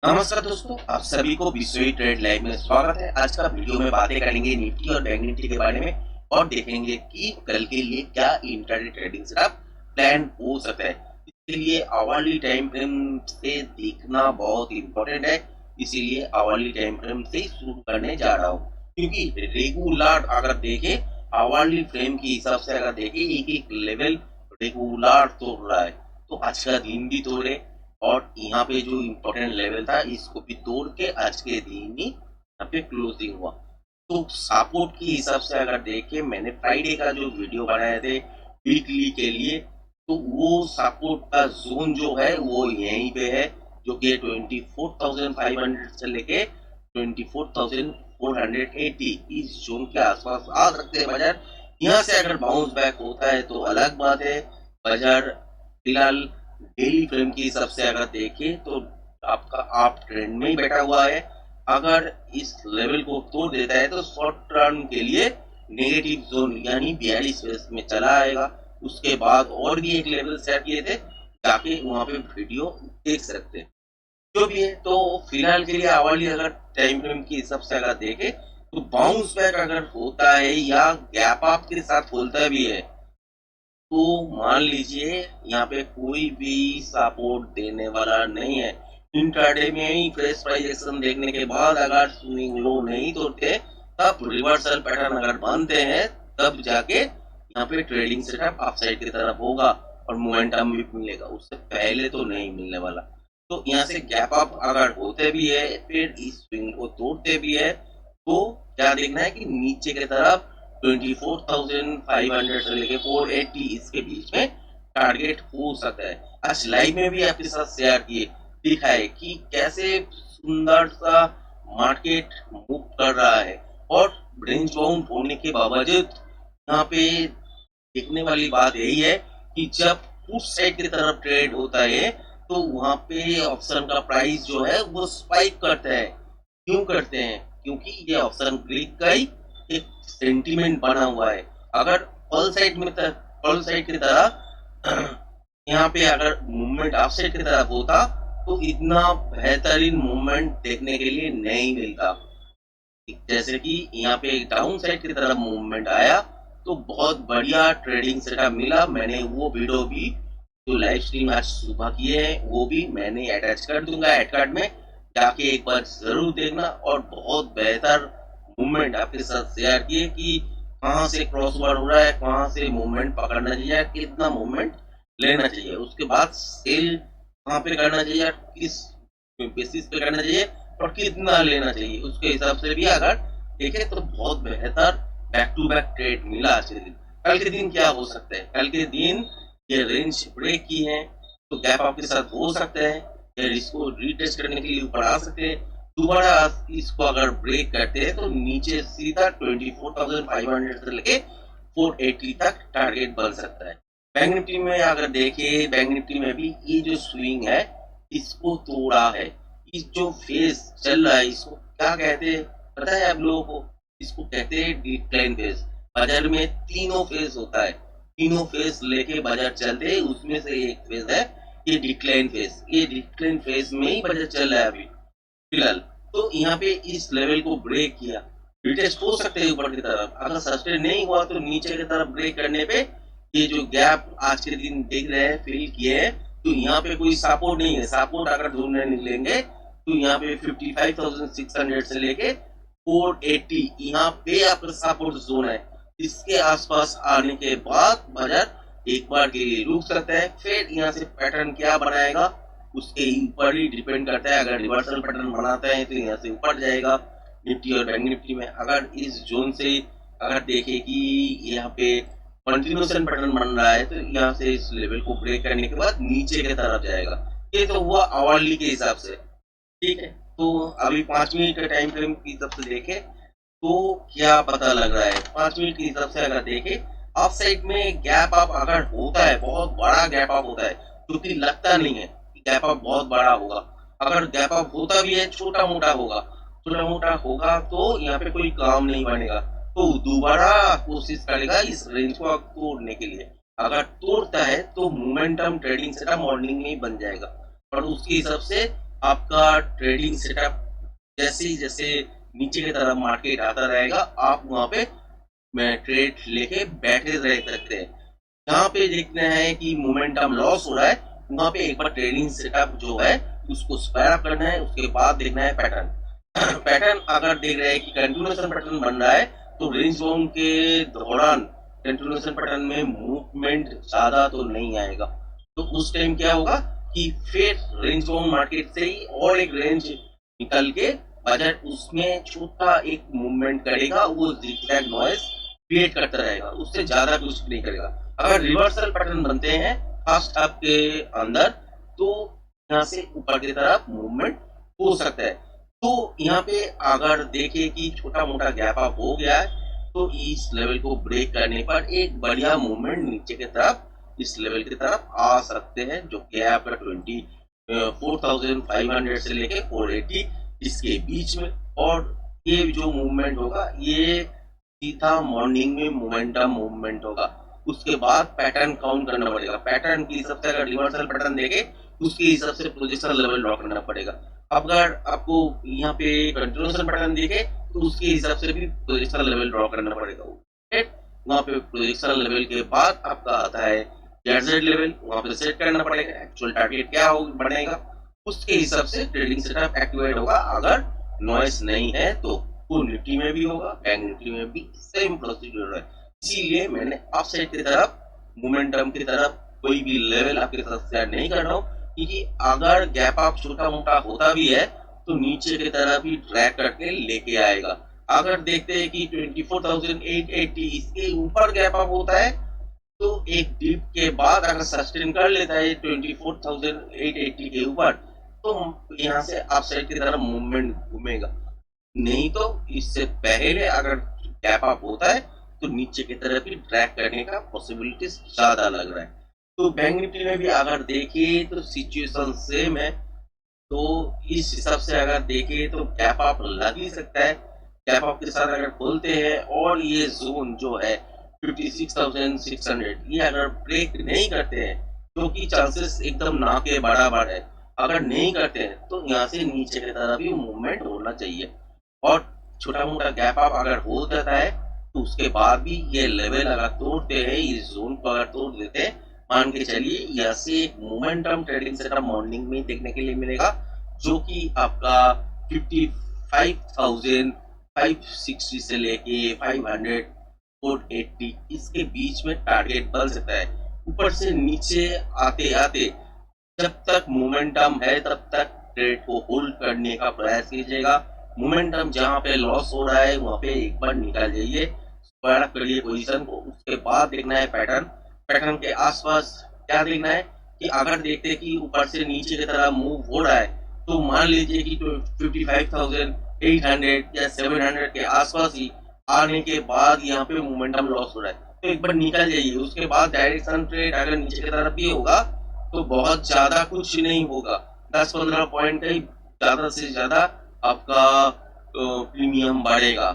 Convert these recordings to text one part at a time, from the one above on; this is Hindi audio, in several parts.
नमस्कार दोस्तों, आप सभी को विश्व ट्रेड लाइव में स्वागत है। आज का वीडियो में बातें करेंगे निफ्टी और बैंक निफ्टी के बारे में और देखेंगे कि कल के लिए क्या इंट्राडे ट्रेडिंग सेटअप प्लान हो सकता है। इसके लिए आवरली टाइम फ्रेम से देखना बहुत इंपॉर्टेंट है, इसीलिए आवरली टाइम फ्रेम से ही शुरू करने जा रहा हूँ। क्योंकि रेगुलर अगर देखें, आवरली फ्रेम के हिसाब से अगर देखें, एक एक लेवल रेगुलर तोड़ रहा है, तो आज का दिन भी तोड़े और यहाँ पे जो इम्पोर्टेंट लेवल था इसको भी तोड़ के आज के दिन ही यहाँ पे क्लोजिंग हुआ। तो सपोर्ट के हिसाब से अगर देखें, मैंने फ्राइडे का जो वीडियो बनाए थे वीकली के लिए, तो वो सपोर्ट का जोन जो है वो यहीं पे है, जो कि 24,500 से लेके 24,480 इस जोन के आसपास आ सकते हैं बाजार। यहाँ से अगर बाउंस बैक होता है तो अलग बात है। बाजार फिलहाल डेली फ्रेम के हिसाब से अगर देखें तो आपका आप ट्रेंड में ही बैठा हुआ है। अगर इस लेवल को तोड़ देता है तो शॉर्ट टर्म के लिए नेगेटिव जोन यानी 42 फेज में चला आएगा। उसके बाद और भी एक लेवल सेट किए थे, जाके वहां पे वीडियो देख सकते हैं। जो भी है, तो फिलहाल के लिए आवरली अगर टाइम फ्रेम के हिसाब से अगर देखें तो बाउंस बैक अगर होता है या गैप अप के साथ खोलता भी है, तो मान लीजिए यहाँ पे कोई भी सपोर्ट देने वाला नहीं है। इंट्राडे में ही फ्रेश प्राइस एक्शन देखने के बाद अगर स्विंग लो नहीं तोड़ते, तब रिवर्सल पैटर्न अगर बनते हैं, तब जाके यहाँ पे ट्रेडिंग सेटअप अपसाइड की तरफ होगा और मोमेंटम भी मिलेगा। उससे पहले तो नहीं मिलने वाला। तो यहाँ से गैप अप अगर होते भी है, फिर इस स्विंग को तोड़ते भी है, तो क्या देखना है कि नीचे की तरफ 24,500 से लेके 480 इसके बीच में टारगेट हो सकता है। आज लाइव में भी आपके साथ शेयर किए, दिखाए कि कैसे सुंदर सा मार्केट मूव कर रहा है और रेंज बाउंड होने के बावजूद यहाँ पे देखने वाली बात यही है कि जब पुट साइड की तरफ ट्रेड होता है तो वहां पे ऑप्शन का प्राइस जो है वो स्पाइक करता है। क्यों करते हैं? क्योंकि ये ऑप्शन क्लिक का ही एक सेंटीमेंट बना हुआ है। अगर पल साइड की तरह यहाँ पे अगर मूवमेंट अप साइड की तरफ होता तो इतना बेहतरीन मूवमेंट देखने के लिए नहीं मिलता। जैसे कि यहाँ पे डाउन साइड की तरफ मूवमेंट आया तो बहुत बढ़िया ट्रेडिंग सेटअप मिला। मैंने वो वीडियो भी जो लाइव स्ट्रीम आज सुबह किए हैं वो भी मैंने अटैच कर दूंगा एड कार्ड में, जाके एक बार जरूर देखना। और बहुत बेहतर मूवमेंट आपके साथ शेयर किए कि कहाँ से क्रॉस ओवर हो रहा है, कहाँ से मूवमेंट पकड़ना चाहिए, कितना मूवमेंट लेना चाहिए, उसके बाद सेल कहाँ पे करना चाहिए, किस बेसिस पे करना चाहिए और कितना लेना चाहिए, उसके हिसाब से भी अगर देखे तो बहुत बेहतर बैक टू बैक ट्रेड मिला आज के दिन। कल के दिन क्या हो सकता है? कल के दिन ये रेंज ब्रेक की है तो गैप आपके साथ हो सकता है, या इसको रीटेस्ट करने के लिए ऊपर आ सकते हैं। दोबारा इसको अगर ब्रेक करते हैं तो नीचे सीधा 24,500 से लेके 480 तक टारगेट बन सकता है। बैंक निफ्टी में अगर देखिए, बैंक निफ्टी में भी ये जो स्विंग है इसको तोड़ा है। इस जो फेज चल रहा है इसको क्या कहते हैं पता है आप लोगों को? इसको कहते हैं डिक्लाइन फेज। बाजार में तीनों फेज होता है, तीनों फेज लेके बाजार चलते हैं, उसमें से एक फेज है ये डिक्लाइन फेज। ये डिक्लाइन फेज में ही बाजार चल रहा है अभी फिलहाल। तो यहाँ पे इस लेवल को ब्रेक किया, रिटेस्ट हो सकते हैं ऊपर की तरफ। अगर सस्टेन नहीं हुआ तो नीचे की तरफ ब्रेक करने पे ये जो गैप आज के दिन देख रहे हैं फिल किए हैं, तो यहाँ पे कोई सपोर्ट नहीं है। सपोर्ट अगर ढूंढने निकलेंगे तो यहाँ पे 55,600 से लेके 480 यहाँ पे आपका सपोर्ट जोन है। इसके आसपास आने के बाद बाजार एक बार के लिए रुक सकता है, फिर यहाँ से पैटर्न क्या बनाएगा उसके ऊपर ही डिपेंड करता है। अगर रिवर्सल पैटर्न बनाता है तो यहाँ से ऊपर जाएगा निफ्टी और बैंक निफ्टी में। अगर इस जोन से अगर देखे कि यहाँ पे कंटिन्यूशन पैटर्न बन रहा है तो यहाँ से इस लेवल को ब्रेक करने के बाद नीचे की तरफ जाएगा। ये तो हुआ आवरली के हिसाब से, ठीक है। तो अभी 5 मिनट का टाइम फ्रेम के हिसाब से देखे तो क्या पता लग रहा है? 5 मिनट के हिसाब से अगर देखे, अप साइड में गैप अप अगर होता है, बहुत बड़ा गैप अप होता है, क्योंकि लगता नहीं है गैप अप बहुत बड़ा होगा। अगर गैप अप होता भी है छोटा मोटा होगा, छोटा मोटा होगा तो यहाँ पे कोई काम नहीं बनेगा, तो दोबारा कोशिश करेगा इस रेंज को तोड़ने के लिए। अगर तोड़ता है तो मोमेंटम ट्रेडिंग सेटअप मॉर्निंग में ही बन जाएगा और उसके हिसाब से आपका ट्रेडिंग सेटअप जैसे ही जैसे नीचे की तरफ मार्केट आता रहेगा, आप वहां पे में ट्रेड लेके बैठे रह सकते हैं। जहाँ पे देखना है कि मोमेंटम लॉस हो रहा है, वहां पे एक बार ट्रेडिंग सेटअप जो है उसको स्क्वायर अप करना है, उसके बाद देखना है पैटर्न। पैटर्न अगर देख रहे हैं कि कंटिन्यूएशन पैटर्न बन रहा है, तो रेंज बाउंड के दौरान कंटिन्यूएशन पैटर्न में मूवमेंट ज्यादा तो नहीं आएगा। तो उस टाइम क्या होगा कि फिर रेंज बाउंड मार्केट से ही और एक रेंज निकल के बजट उसमें छोटा एक मूवमेंट करेगा, वो जिगजैग नॉइज क्रिएट करता रहेगा, उससे ज्यादा कुछ नहीं करेगा। अगर रिवर्सल पैटर्न बनते हैं फर्स्ट हाफ के अंदर, तो यहाँ से ऊपर की तरफ मूवमेंट हो सकता है। तो यहाँ पे अगर देखे कि छोटा मोटा गैप अप हो गया है, तो इस लेवल को ब्रेक करने पर एक बढ़िया मूवमेंट नीचे की तरफ इस लेवल की तरफ आ सकते हैं, जो कि है आपका 24,500 से लेके 480 इसके बीच में। और ये जो मूवमेंट होगा ये सीधा मॉर्निंग में मोमेंटम मूवमेंट होगा। उसके बाद पैटर्न काउंट करना पड़ेगा, पैटर्न की हिसाब से अगर रिवर्सल पैटर्न देखे उसके हिसाब से पोजिशन लेवल ड्रॉ करना पड़ेगा। अगर आपको यहाँ पे कंटिन्यूएशन पैटर्न दिखे तो उसके हिसाब से भी पोजिशन लेवल ड्रॉ करना पड़ेगा। वहाँ पे पोजिशन लेवल के बाद आपका आता है जेड लेवल, वहाँ पे सेट करना पड़ेगा एक्चुअल टारगेट क्या हो बनेगा, उसके हिसाब से ट्रेडिंग सेटअप एक्टिवेट होगा। अगर नॉइस नहीं है तो वो निफ्टी में भी होगा, बैंक निफ्टी में भी सेम प्रोसीड्यूर है। इसीलिए मैंने अपसाइड की तरफ मोमेंटम की तरफ कोई भी लेवल आपके साथ शेयर नहीं कर रहा हूँ, क्योंकि अगर गैप अप छोटा मोटा होता भी है तो नीचे की तरफ ही ट्रैक करके लेके आएगा। अगर देखते हैं कि 24,880 इसके ऊपर गैप अप होता है, तो एक डिप के बाद अगर सस्टेन कर लेता है 24,880 के ऊपर, तो यहाँ से अपसाइड की तरफ मूवमेंट घूमेगा। नहीं तो इससे पहले अगर गैप अप होता है तो नीचे की तरफ ही ट्रैक करने का पॉसिबिलिटीज ज्यादा लग रहा है। तो बैंक निफ्टी में भी अगर देखिए तो सिचुएशन सेम है। तो इस हिसाब से अगर देखें तो गैप अप लग ही सकता है। गैप अप के साथ अगर खोलते हैं और ये जोन जो है 56,600 ये अगर ब्रेक नहीं करते हैं, जो कि चांसेस एकदम ना के बराबर है, अगर नहीं करते हैं तो यहाँ से नीचे की तरफ भी मूवमेंट होना चाहिए। और छोटा मोटा गैप अप अगर हो जाता है तो उसके बाद भी ये लेवल अगर तोड़ते हैं, इस जोन को अगर तोड़ देते हैं, मान के चलिए यहाँ से एक मोमेंटम ट्रेडिंग सेटअप मॉर्निंग में देखने के लिए मिलेगा, जो कि आपका 55,560 से लेके 500 480 इसके बीच में टारगेट बन सकता है। ऊपर से नीचे आते आते जब तक मोमेंटम है तब तक ट्रेड को होल्ड करने का प्रयास कीजिएगा। मोमेंटम जहां पे लॉस हो रहा है वहां पे एक बार निकल जाइए, स्क्वायर अप करिए पोजीशन को। उसके बाद देखना है पैटर्न, पैटर्न के आसपास क्या देखना है कि अगर देखते हैं कि ऊपर से नीचे की तरह मूव हो रहा है, तो मान लीजिए कि 55,800 या 700 के आसपास ही आने के बाद यहाँ पे मोमेंटम लॉस हो रहा है, तो एक बार निकल जाइए। उसके बाद डायरेक्शन ट्रेड अगर नीचे की तरफ भी होगा तो बहुत ज्यादा कुछ नहीं होगा, 10-15 पॉइंट का ही ज्यादा से ज्यादा आपका प्रीमियम बढ़ेगा।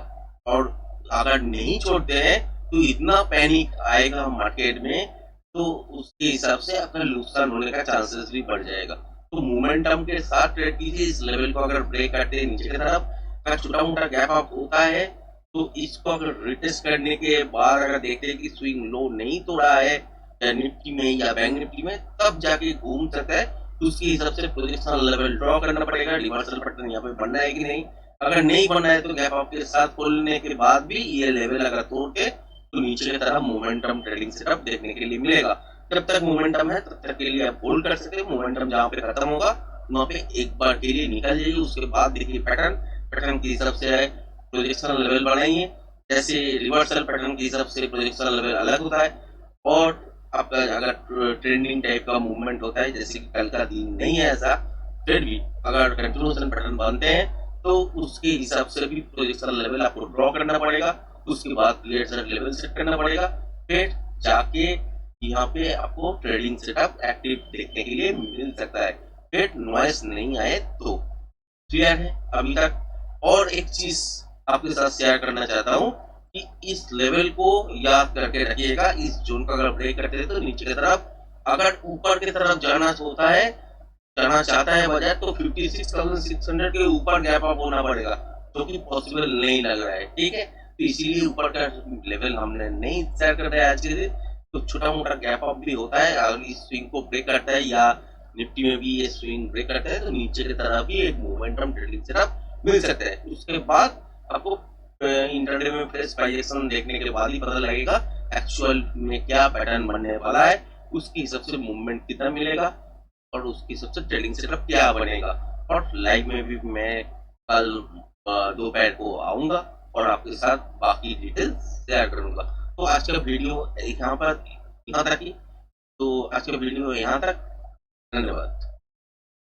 और अगर नहीं छोड़ते हैं तो इतना पैनिक आएगा मार्केट में, तो उसके हिसाब से आपका नुकसान होने का चांसेस भी बढ़ जाएगा। तो मोमेंटम के साथ ट्रेड कीजिए। इस लेवल को अगर ब्रेक करते हैं नीचे की तरफ, अगर छोटा मोटा गैप अप होता है तो इसको अगर रिटेस्ट करने के बाद अगर देखते हैं कि स्विंग लो नहीं तोड़ा है या निफ्टी में या बैंक निफ्टी में, तब जाके घूम सकता है। तो उसके हिसाब से पोजिशन लेवल ड्रॉ करना पड़ेगा, रिवर्सल पैटर्न यहाँ पे बनना है कि नहीं। अगर नहीं बनना है तो गैप अप के साथ खोलने के बाद भी ये लेवल अगर तोड़ के तो नीचे की तरफ मोमेंटम ट्रेडिंग सेटअप देखने के लिए मिलेगा। जब तक मोमेंटम है तब तक के लिए आप होल्ड कर सकते हैं। मोमेंटम जहाँ पे खत्म होगा वहां पे एक बार के लिए निकल जाइए। उसके बाद देखिए पैटर्न, पैटर्न के हिसाब से है प्रोजेक्शन लेवल बनाइए। जैसे रिवर्सल पैटर्न के हिसाब से प्रोजेक्शन लेवल अलग होता है, और आपका अगर ट्रेंडिंग टाइप का मूवमेंट होता है, जैसे कि कल का दिन नहीं है ऐसा, फिर भी अगर कंटिन्यूएशन पैटर्न बनते हैं तो उसके हिसाब से भी प्रोजेक्शन लेवल आपको ड्रॉ करना पड़ेगा। उसके बाद क्लियर लेवल सेट करना पड़ेगा, फिर जाके यहाँ पे आपको ट्रेडिंग सेटअप एक्टिव देखने के लिए मिल सकता है, फिर नॉइस नहीं आए तो। क्लियर है अभी तक? और एक चीज आपके साथ शेयर करना चाहता हूँ कि इस लेवल को याद करके रखिएगा। इस जोन का अगर ब्रेक करते हैं तो नीचे की तरफ, अगर ऊपर की तरफ जाना होता है करना चाहता है बाजार तो 56,600 के ऊपर गैप अप होना पड़ेगा, जो कि पॉसिबल नहीं लग रहा है। ठीक है, तो इसीलिए ऊपर का लेवल हमने नहीं शेयर कर रहे आज के दिन। तो छोटा मोटा गैप अप भी होता है, अगर इस स्विंग को ब्रेक करता है या निफ्टी में भी ये स्विंग ब्रेक करता है तो नीचे की तरफ भी एक मोमेंटम ट्रेडिंग सेटअप मिल सकता है। उसके बाद आपको इंटरडे में फ्रेश प्राइस एक्शन देखने के बाद ही पता लगेगा एक्चुअल में क्या पैटर्न बनने वाला है, उसके हिसाब से मूवमेंट कितना मिलेगा और उसकी सबसे ट्रेडिंग सेटअप क्या बनेगा। और लाइव में भी मैं कल दोपहर को आऊंगा और आपके साथ बाकी डिटेल्स शेयर करूंगा। तो आज का वीडियो यहाँ तक ही। तो आज का वीडियो यहाँ तक। धन्यवाद।